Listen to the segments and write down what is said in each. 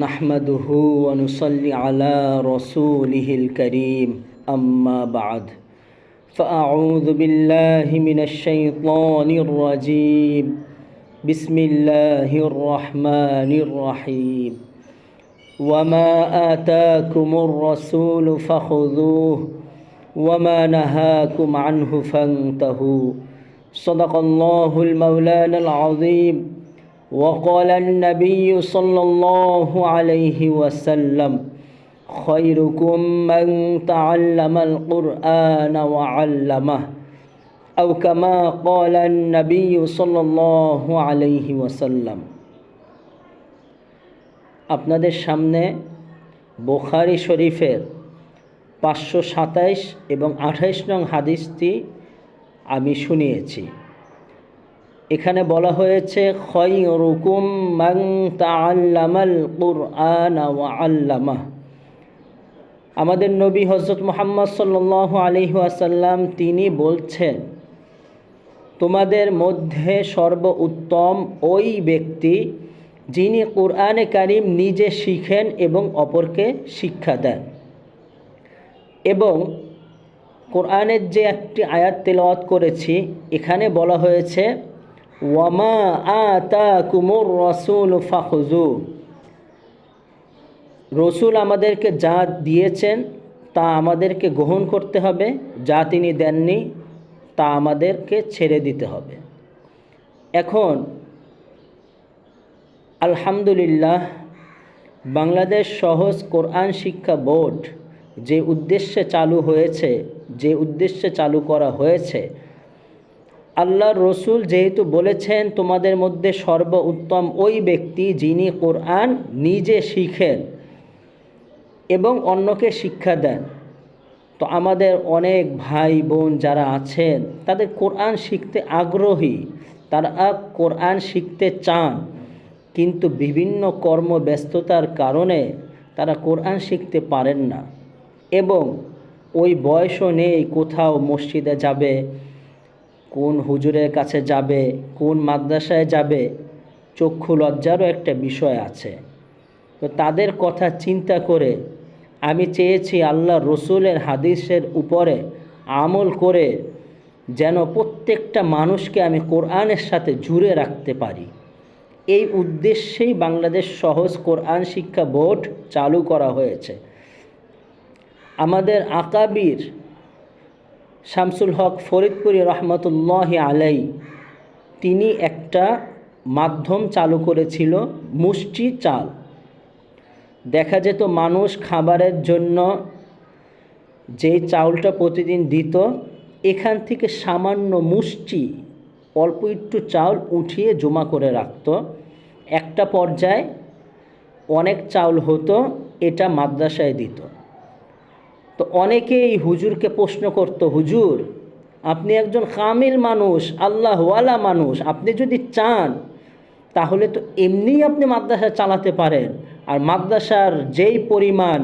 نحمده ونصلي على رسوله الكريم أما بعد فأعوذ بالله من الشيطان الرجيم بسم الله الرحمن الرحيم وما آتاكم الرسول فخذوه وما نهاكم عنه فانتهوا صدق الله المولانا العظيم وقال النبي صلى الله عليه وسلم خيركم من تعلم القرآن وعلمه أو كما قال النبي صلى الله عليه وسلم আপনাদের সামনে বুখারী শরীফের 527 এবং 28 নং হাদিসটি আমি শুনিয়েছি। এখানে বলা হয়েছে খায়রুকুম মান তাআল্লামাল কুরআন ওয়া আল্লামাহ। আমাদের নবী হযরত মুহাম্মদ সাল্লাল্লাহু আলাইহি ওয়াসাল্লাম তিনি বলছেন, তোমাদের মধ্যে সর্বোত্তম ওই ব্যক্তি যিনি কুরআনে কারীম নিজে শিখেন এবং অপরকে শিক্ষা দেন। এবং কোরআনের যে একটি আয়াত তেলাওয়াত করেছি, এখানে বলা হয়েছে ওয়ামা আতাকুমুর রাসূল ফাখুযু, রসুল আমাদেরকে যা দিয়েছেন তা আমাদেরকে গ্রহণ করতে হবে, যা তিনি দেননি তা আমাদেরকে ছেড়ে দিতে হবে। এখন আলহামদুলিল্লাহ, বাংলাদেশ সহজ কোরআন শিক্ষা বোর্ড যে উদ্দেশ্যে চালু হয়েছে, যে উদ্দেশ্যে চালু করা হয়েছে, আল্লাহর রসুল যেহেতু বলেছেন তোমাদের মধ্যে সর্বোত্তম ওই ব্যক্তি যিনি কোরআন নিজে শিখেন এবং অন্যকে শিক্ষা দেন, তো আমাদের অনেক ভাই বোন যারা আছেন তাদের কোরআন শিখতে আগ্রহী, তারা কোরআন শিখতে চান, কিন্তু বিভিন্ন কর্মব্যস্ততার কারণে তারা কোরআন শিখতে পারেন না এবং ওই বয়সও নেই কোথাও মসজিদে যাবে, কোন হুজুরের কাছে যাবে, কোন মাদ্রাসায় যাবে, চক্ষু লজ্জারও একটা বিষয় আছে। তো তাদের কথা চিন্তা করে আমি চেয়েছি আল্লাহ রসুলের হাদিসের উপরে আমল করে যেন প্রত্যেকটা মানুষকে আমি কোরআনের সাথে জুড়ে রাখতে পারি। এই উদ্দেশ্যেই বাংলাদেশ সহজ কোরআন শিক্ষা বোর্ড চালু করা হয়েছে। আমাদের আকাবির শামসুল হক ফরিদপুরি রহমতুল্লাহি আলাই তিনি একটা মাধ্যম চালু করেছিল, মুষ্টি চাল। দেখা যেত মানুষ খাবারের জন্য যেই চাউলটা প্রতিদিন দিত, এখান থেকে সামান্য মুষ্টি অল্প একটু চাউল উঠিয়ে জমা করে রাখত। একটা পর্যায়ে অনেক চাউল হতো, এটা মাদ্রাসায় দিত। তো অনেকেই হুজুরকে প্রশ্ন করত, হুজুর আপনি একজন কামিল মানুষ, আল্লাহওয়ালা মানুষ, আপনি যদি চান তাহলে তো এমনিই আপনি মাদ্রাসা চালাতে পারেন, আর মাদ্রাসার যেই পরিমাণ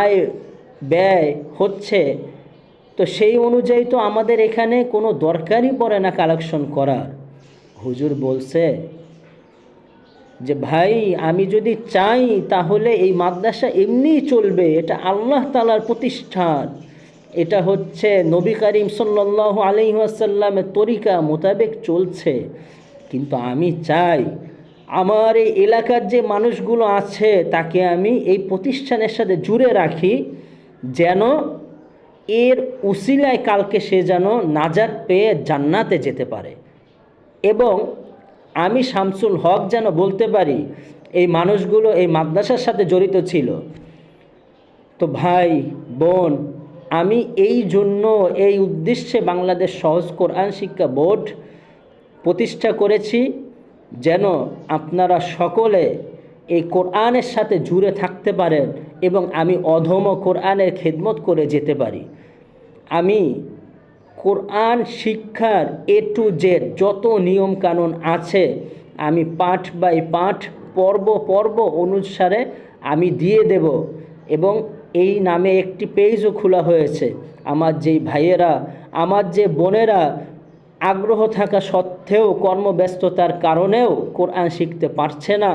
আয় ব্যয় হচ্ছে তো সেই অনুযায়ী তো আমাদের এখানে কোনো দরকারই পড়ে না কালেকশন করার। হুজুর বলছে যে ভাই, আমি যদি চাই তাহলে এই মাদ্রাসা এমনিই চলবে, এটা আল্লাহ তাআলার প্রতিষ্ঠান, এটা হচ্ছে নবী করিম সাল্লাল্লাহু আলাইহি ওয়াসাল্লামের তরিকা মোতাবেক চলছে, কিন্তু আমি চাই আমার এই এলাকার যে মানুষগুলো আছে তাকে আমি এই প্রতিষ্ঠানের সাথে জুড়ে রাখি, যেন এর উসিলায় কালকে সে যেন নাজাত পেয়ে জান্নাতে যেতে পারে, এবং আমি শামসুল হক যেন বলতে পারি এই মানুষগুলো এই মাদ্রাসার সাথে জড়িত ছিল। তো ভাই বোন, আমি এই জন্য এই উদ্দেশ্যে বাংলাদেশ সহজ কোরআন শিক্ষা বোর্ড প্রতিষ্ঠা করেছি, যেন আপনারা সকলে এই কোরআনের সাথে জুড়ে থাকতে পারেন এবং আমি অধম কোরআনের খেদমত করে যেতে পারি। আমি কোরআন শিক্ষার A to Z যত নিয়ম কানুন আছে আমি পাঠ বাই পাঠ, পর্ব পর্ব অনুসারে আমি দিয়ে দেব, এবং এই নামে একটি পেজও খোলা হয়েছে। আমার যেই ভাইয়েরা, আমার যে বোনেরা আগ্রহ থাকা সত্ত্বেও কর্মব্যস্ততার কারণেও কোরআন শিখতে পারছে না,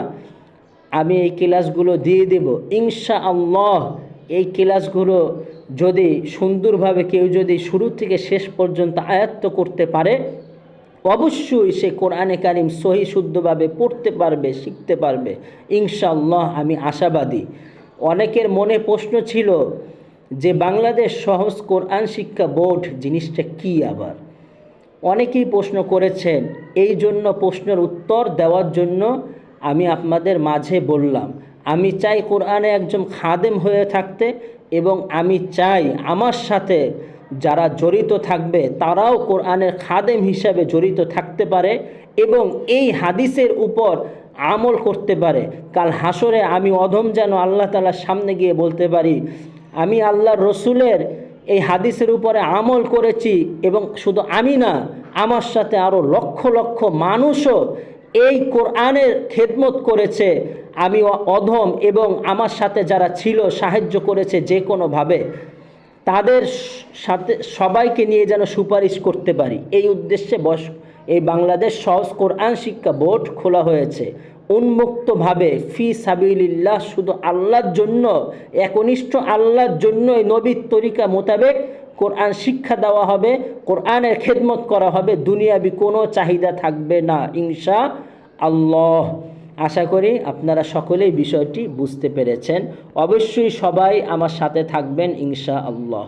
আমি এই ক্লাসগুলো দিয়ে দেব ইনশাআল্লাহ। এই ক্লাসগুলো যদি সুন্দরভাবে কেউ যদি শুরু থেকে শেষ পর্যন্ত আয়ত্ত করতে পারে, অবশ্যই সে কোরআনে কারিম সহি শুদ্ধভাবে পড়তে পারবে, শিখতে পারবে ইনশাআল্লাহ। আমি আশাবাদী। অনেকের মনে প্রশ্ন ছিল যে বাংলাদেশ সহজ কোরআন শিক্ষা বোর্ড জিনিসটা কী আবার, অনেকেই প্রশ্ন করেছেন। এই জন্য প্রশ্নের উত্তর দেওয়ার জন্য আমি আপনাদের মাঝে বললাম, আমি চাই কোরআনে একজন খাদেম হয়ে থাকতে, এবং আমি চাই আমার সাথে যারা জড়িত থাকবে তারাও কোরআনের খাদেম হিসাবে জড়িত থাকতে পারে এবং এই হাদিসের উপর আমল করতে পারে। কাল হাসরে আমি অধম যেন আল্লাহ তাআলার সামনে গিয়ে বলতে পারি, আমি আল্লাহর রসুলের এই হাদিসের উপরে আমল করেছি, এবং শুধু আমি না, আমার সাথে আরও লক্ষ লক্ষ মানুষও এই কোরআনের খেদমত করেছে। আমি অধম এবং আমার সাথে যারা ছিল সাহায্য করেছে যে কোনোভাবে, তাদের সাথে সবাইকে নিয়ে যেন সুপারিশ করতে পারি। এই উদ্দেশ্যে এই বাংলাদেশ সহজ কোরআন শিক্ষা বোর্ড খোলা হয়েছে উন্মুক্তভাবে, ফি সাবিলিল্লাহ, শুধু আল্লাহর জন্য, একনিষ্ঠ আল্লাহর জন্যই নবীর তরিকা মোতাবেক কোরআন শিক্ষা দেওয়া হবে, কোরআনের খেদমত করা হবে, দুনিয়াবি কোনো চাহিদা থাকবে না ইনশাআল্লাহ। আশা করি আপনারা সকলেই বিষয়টি বুঝতে পেরেছেন। অবশ্যই সবাই আমার সাথে থাকবেন ইনশাআল্লাহ।